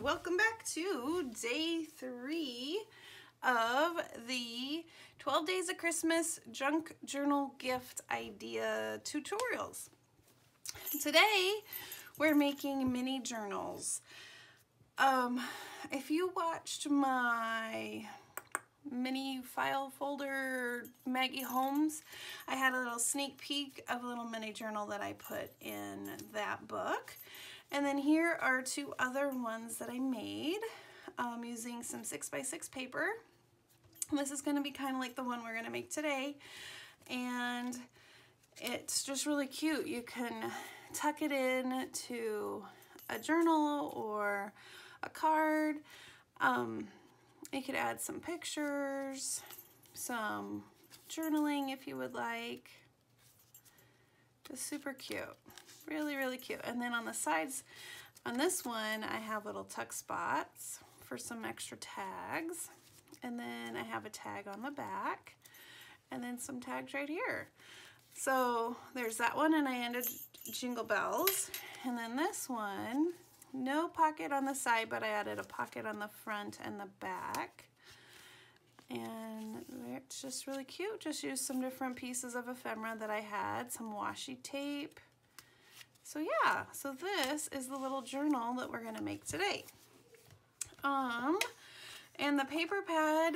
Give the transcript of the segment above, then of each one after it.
welcome back to day 3 of the 12 Days of Christmas Junk Journal Gift Idea tutorials. Today we're making mini journals. If you watched my mini file folder Maggie Holmes, I had a little sneak peek of a little mini journal that I put in that book. And then here are 2 other ones that I made using some 6x6 paper. And this is going to be kind of like the one we're going to make today. And it's just really cute. You can tuck it in to a journal or a card. You could add some pictures, some journaling if you would like. Just super cute. Really, really cute. And then on the sides, on this one, I have little tuck spots for some extra tags. And then I have a tag on the back. And then some tags right here. So there's that one, and I ended Jingle Bells. And then this one, no pocket on the side, but I added a pocket on the front and the back. And it's just really cute. Just used some different pieces of ephemera that I had, some washi tape. So yeah, so this is the little journal that we're gonna make today. And the paper pad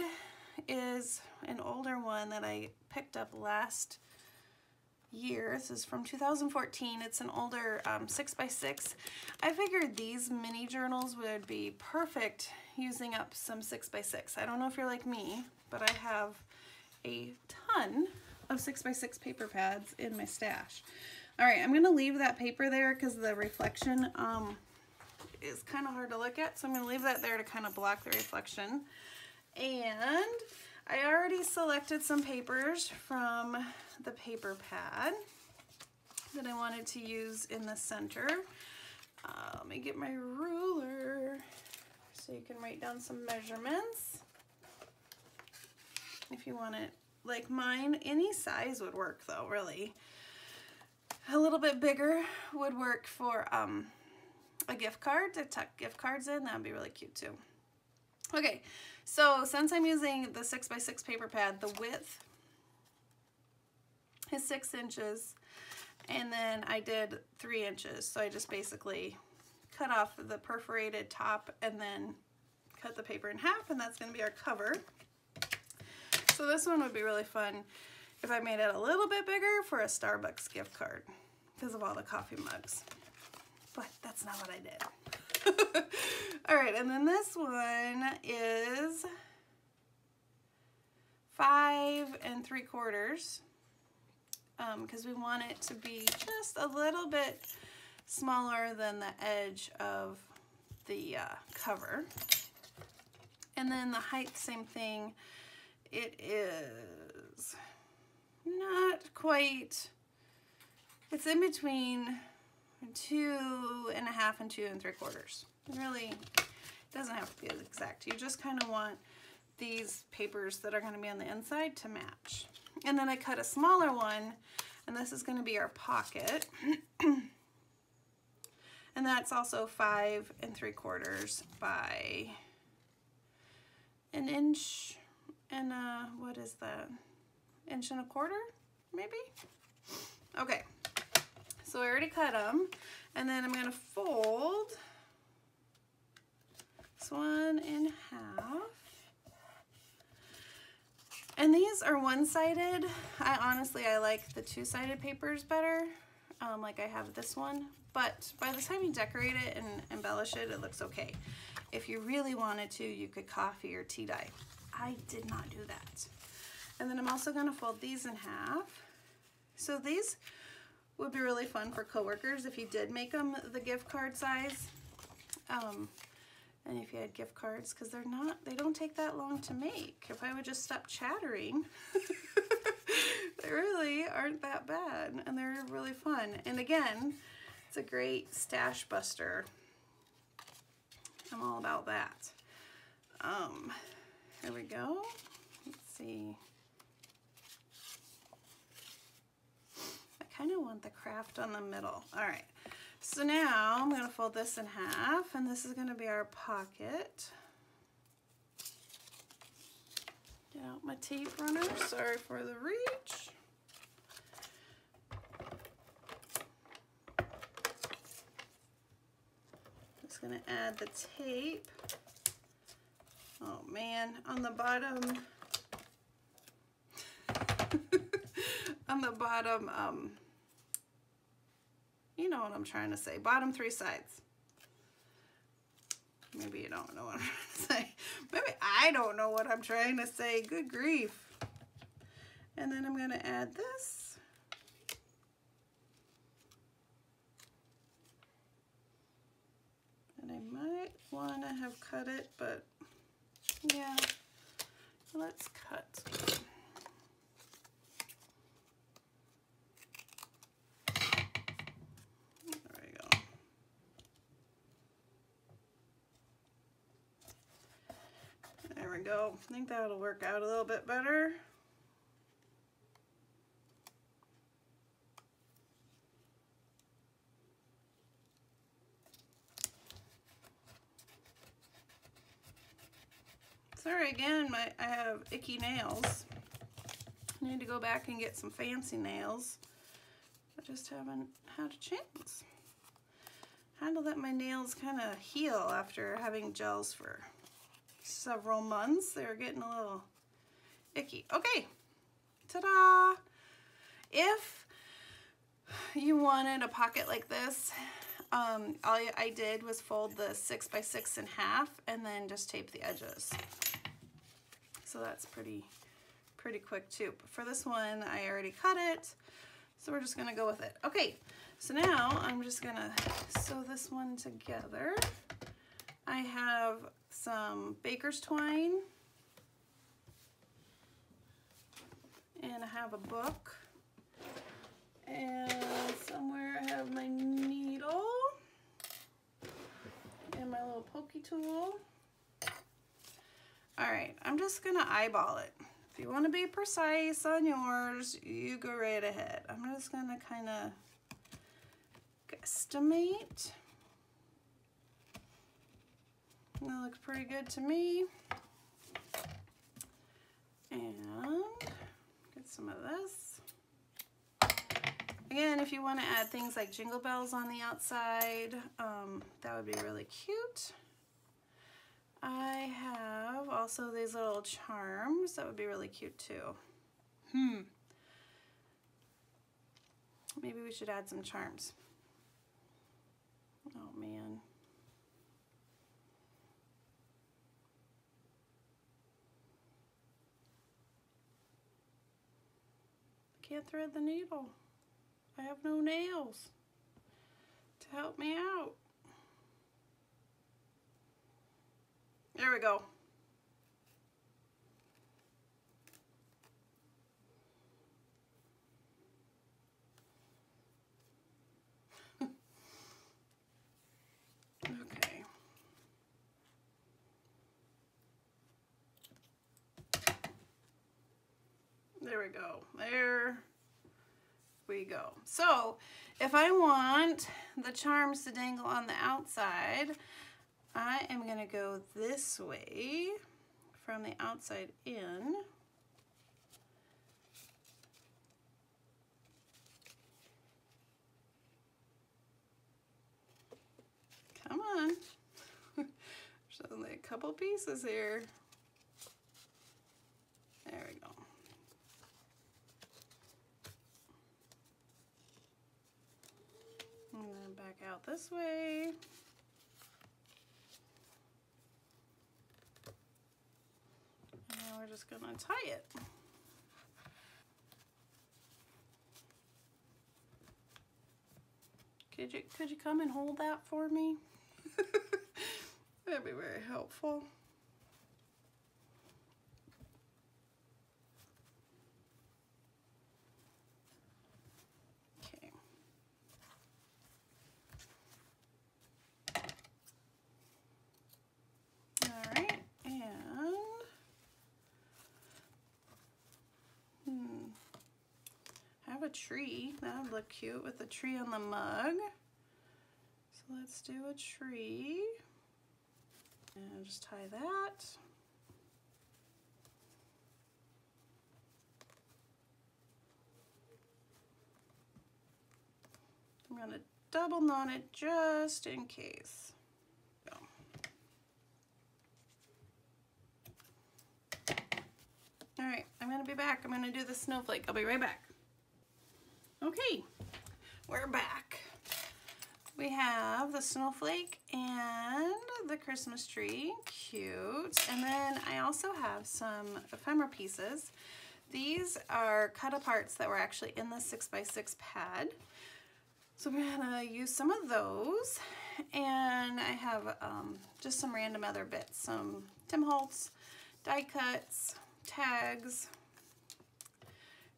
is an older one that I picked up last year. This is from 2014. It's an older 6x6. I figured these mini journals would be perfect using up some 6x6. I don't know if you're like me, but I have a ton of 6x6 paper pads in my stash. All right, I'm gonna leave that paper there because the reflection is kind of hard to look at. So I'm gonna leave that there to kind of block the reflection. And I already selected some papers from the paper pad that I wanted to use in the center. Let me get my ruler so you can write down some measurements. If you want it like mine, any size would work though, really. A little bit bigger would work for a gift card, to tuck gift cards in. That would be really cute too. Okay, so since I'm using the 6x6 paper pad, the width is 6 inches, and then I did 3 inches. So I just basically cut off the perforated top and then cut the paper in half, and that's going to be our cover. So this one would be really fun if I made it a little bit bigger for a Starbucks gift card because of all the coffee mugs. But that's not what I did. All right, and then this one is 5 3/4 because we want it to be just a little bit smaller than the edge of the cover. And then the height, same thing. It is not quite, it's in between 2.5 and 2 3/4. Really doesn't have to be exact. You just kind of want these papers that are going to be on the inside to match. And then I cut a smaller one, and this is going to be our pocket. And that's also 5 3/4 by 1 inch and what is that? 1 1/4 maybe? Okay, so I already cut them, and then I'm going to fold this one in half. And these are one-sided. I like the 2-sided papers better, like I have this one. But by the time you decorate it and embellish it, it looks okay. If you really wanted to, you could coffee or tea dye. I did not do that. And then I'm also going to fold these in half. So these would be really fun for coworkers if you did make them the gift card size. And if you had gift cards, because they don't take that long to make. If I would just stop chattering, they really aren't that bad, and they're really fun. And again, it's a great stash buster. I'm all about that. Here we go. Let's see. I kind of want the craft on the middle. All right. So now I'm going to fold this in half, and this is going to be our pocket. Get out my tape runner. Sorry for the reach. Just going to add the tape. Oh man, on the bottom, on the bottom, you know what I'm trying to say, bottom 3 sides. Maybe you don't know what I'm trying to say. Maybe I don't know what I'm trying to say. Good grief. And then I'm going to add this. And I might want to have cut it, but yeah, let's cut. There we go. There we go. I think that'll work out a little bit better. Sorry again, I have icky nails. I need to go back and get some fancy nails. I just haven't had a chance. I had to let my nails kind of heal after having gels for several months. They were getting a little icky. Okay, ta-da! If you wanted a pocket like this, all I did was fold the 6x6 in half and then just tape the edges. So that's pretty quick too. But for this one, I already cut it, so we're just gonna go with it. Okay, so now I'm just gonna sew this one together. I have some baker's twine, and I have a book, and somewhere I have my needle and my little pokey tool. All right, I'm just gonna eyeball it. If you wanna be precise on yours, you go right ahead. I'm just gonna kinda guesstimate. That looks pretty good to me. And get some of this. Again, if you wanna add things like jingle bells on the outside, that would be really cute. I have also these little charms that would be really cute too. Maybe we should add some charms. Oh man. I can't thread the needle. I have no nails to help me out. There we go. Okay. There we go. There we go. So if I want the charms to dangle on the outside, I am going to go this way from the outside in. Come on. There's only a couple pieces here. There we go. And then back out this way. And now we're just gonna tie it. Could you come and hold that for me? That'd be very helpful. Okay. All right, and I have a tree. That would look cute with the tree on the mug. let's do a tree. And just tie that. I'm going to double knot it just in case. So. All right, I'm going to be back. I'm going to do the snowflake. I'll be right back. Okay, we're back. We have the snowflake and the Christmas tree, cute. And then I also have some ephemera pieces. These are cut aparts that were actually in the 6x6 pad. So we're gonna use some of those. And I have just some random other bits, some Tim Holtz, die cuts, tags.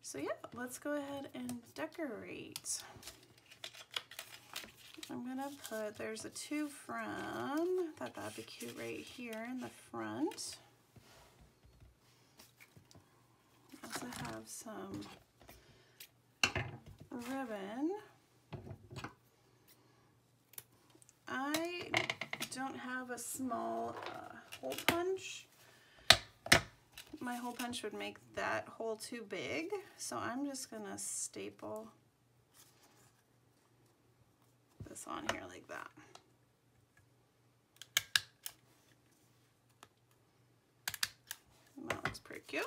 So yeah, let's go ahead and decorate. I'm gonna put, there's a to from, thought that'd be cute right here in the front. I also have some ribbon. I don't have a small hole punch. My hole punch would make that hole too big, so I'm just gonna staple this on here like that. And that looks pretty cute.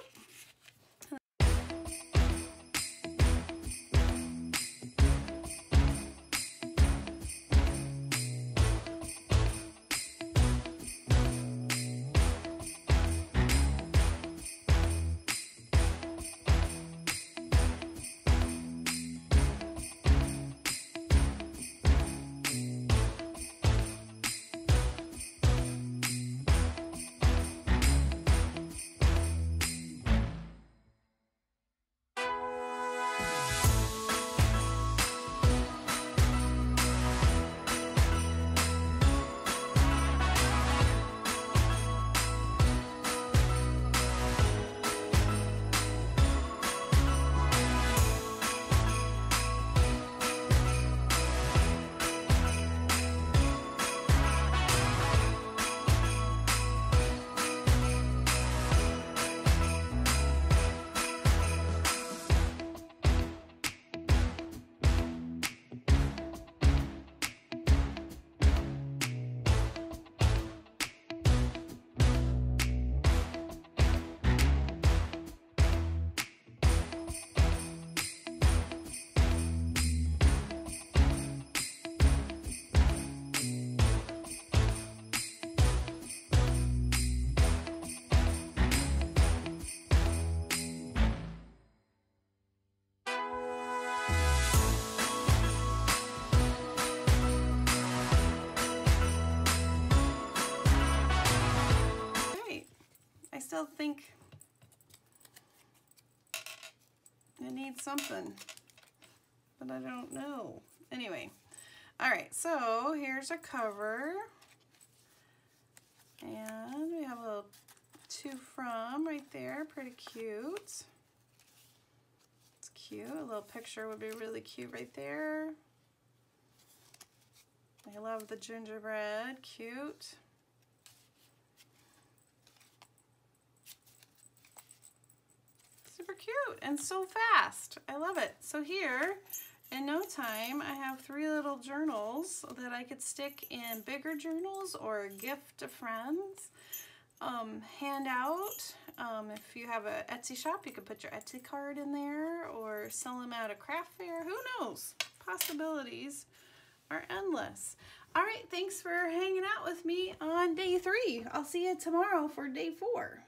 Still think it needs something, but I don't know. Anyway, all right, so here's our cover, and we have a little to from right there, pretty cute. It's cute, a little picture would be really cute right there. I love the gingerbread, cute. Super cute and so fast. I love it. So here, in no time, I have 3 little journals that I could stick in bigger journals or gift to friends, hand out. If you have an Etsy shop, you could put your Etsy card in there or sell them at a craft fair. Who knows? Possibilities are endless. All right, thanks for hanging out with me on day 3. I'll see you tomorrow for day 4.